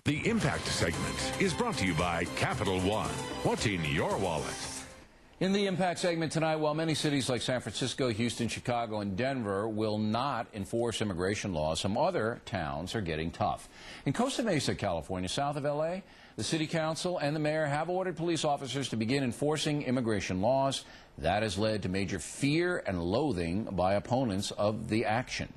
The Impact segment is brought to you by Capital One. What's in your wallet? In the Impact segment tonight, while many cities like San Francisco, Houston, Chicago, and Denver will not enforce immigration laws, some other towns are getting tough. In Costa Mesa, California, south of L.A., the city council and the mayor have ordered police officers to begin enforcing immigration laws. That has led to major fear and loathing by opponents of the action.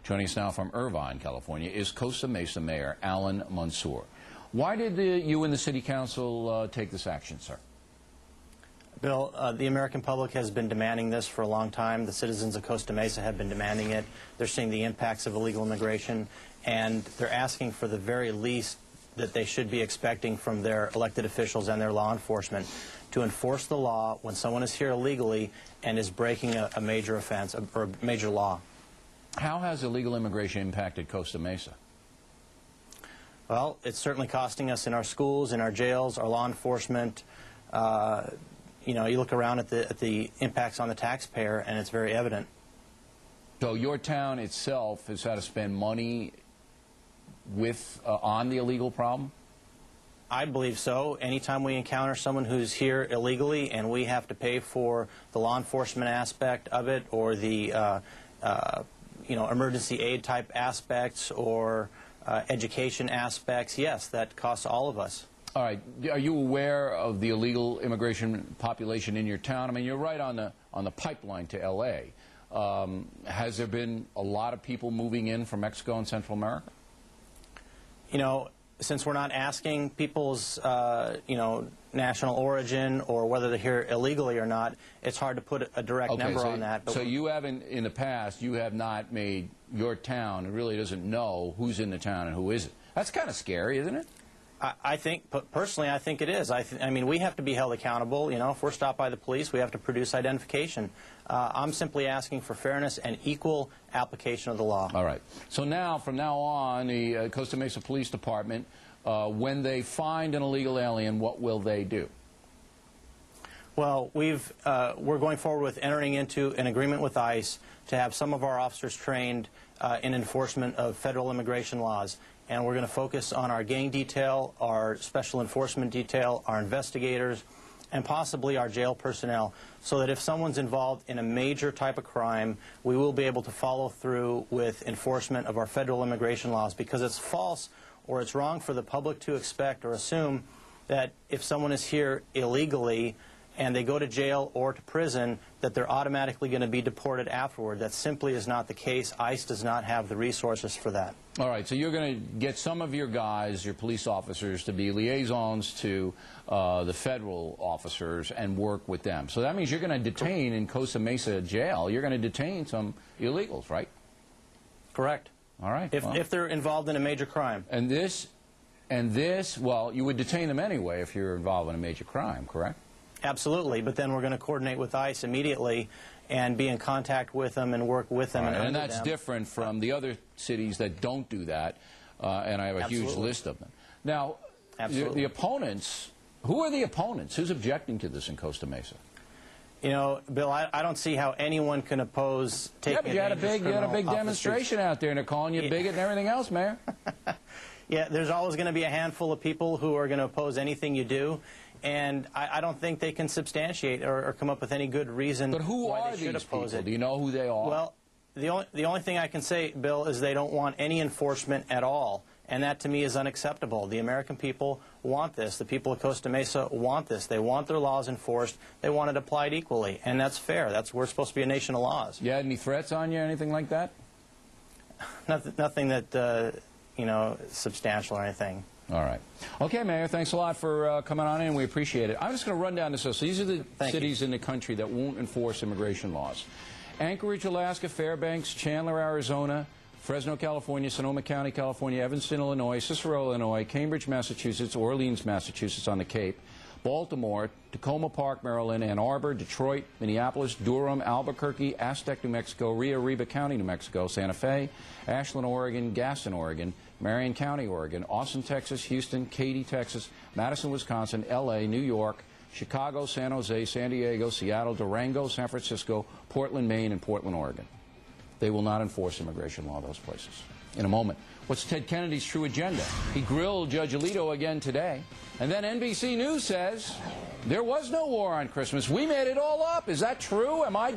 Joining us now from Irvine, California, is Costa Mesa Mayor Allan Mansoor. Why did you and the city council take this action, sir? Bill, the American public has been demanding this for a long time. The citizens of Costa Mesa have been demanding it. They're seeing the impacts of illegal immigration, and they're asking for the very least that they should be expecting from their elected officials and their law enforcement to enforce the law when someone is here illegally and is breaking a major offense or a major law. How has illegal immigration impacted Costa Mesa? Well, it's certainly costing us in our schools, in our jails, our law enforcement. You look around at the impacts on the taxpayer, and it's very evident. So your town itself has had to spend money on the illegal problem? I believe so. Anytime we encounter someone who's here illegally and we have to pay for the law enforcement aspect of it, or the emergency aid type aspects, or education aspects, yes, that costs all of us. All right. Are you aware of the illegal immigration population in your town? I mean, you're right on the pipeline to L.A. Has there been a lot of people moving in from Mexico and Central America? You know, since we're not asking people's, national origin or whether they're here illegally or not, it's hard to put a direct number on that. But so you haven't, in the past, you have not made your town, it really doesn't know who's in the town and who isn't. That's kind of scary, isn't it? I think, personally, I think it is. I mean, we have to be held accountable. You know, if we're stopped by the police, we have to produce identification. I'm simply asking for fairness and equal application of the law. All right. So now, from now on, the Costa Mesa Police Department, when they find an illegal alien, what will they do? Well, we're going forward with entering into an agreement with ICE to have some of our officers trained in enforcement of federal immigration laws. And we're going to focus on our gang detail, our special enforcement detail, our investigators, and possibly our jail personnel, so that if someone's involved in a major type of crime, we will be able to follow through with enforcement of our federal immigration laws, because it's false or it's wrong for the public to expect or assume that if someone is here illegally and they go to jail or to prison, that they're automatically going to be deported afterward. That simply is not the case. ICE does not have the resources for that. All right, so you're going to get some of your guys, your police officers, to be liaisons to the federal officers and work with them. So that means you're going to detain in Costa Mesa jail, you're going to detain some illegals, right? Correct. All right. If they're involved in a major crime. And this, well, you would detain them anyway if you're involved in a major crime, correct? Absolutely, but then we're going to coordinate with ICE immediately and be in contact with them and work with them. And that's different from the other cities that don't do that, and I have a huge list of them. Now, the opponents, who are the opponents? Who's objecting to this in Costa Mesa? You know, Bill, I don't see how anyone can oppose taking you had a big demonstration out there, and they're calling you a bigot and everything else, Mayor. Yeah, there's always going to be a handful of people who are going to oppose anything you do, and I don't think they can substantiate or come up with any good reason why they should oppose it. Do you know who they are? Well, the only thing I can say, Bill, is they don't want any enforcement at all, and that to me is unacceptable. The American people want this. The people of Costa Mesa want this. They want their laws enforced. They want it applied equally, and that's fair. We're supposed to be a nation of laws. You had any threats on you, anything like that? Nothing that substantial or anything. All right. Okay, Mayor, thanks a lot for coming on in. We appreciate it. I'm just going to run down this list. So these are the cities in the country that won't enforce immigration laws. Anchorage, Alaska, Fairbanks, Chandler, Arizona, Fresno, California, Sonoma County, California, Evanston, Illinois, Cicero, Illinois, Cambridge, Massachusetts, Orleans, Massachusetts on the Cape, Baltimore, Tacoma Park, Maryland, Ann Arbor, Detroit, Minneapolis, Durham, Albuquerque, Aztec, New Mexico, Rio Arriba County, New Mexico, Santa Fe, Ashland, Oregon, Gaston, Oregon, Marion County, Oregon, Austin, Texas, Houston, Katy, Texas, Madison, Wisconsin, L.A., New York, Chicago, San Jose, San Diego, Seattle, Durango, San Francisco, Portland, Maine, and Portland, Oregon. They will not enforce immigration law in those places. in a moment. What's Ted Kennedy's true agenda? He grilled Judge Alito again today. And then NBC News says there was no war on Christmas. We made it all up. Is that true? Am I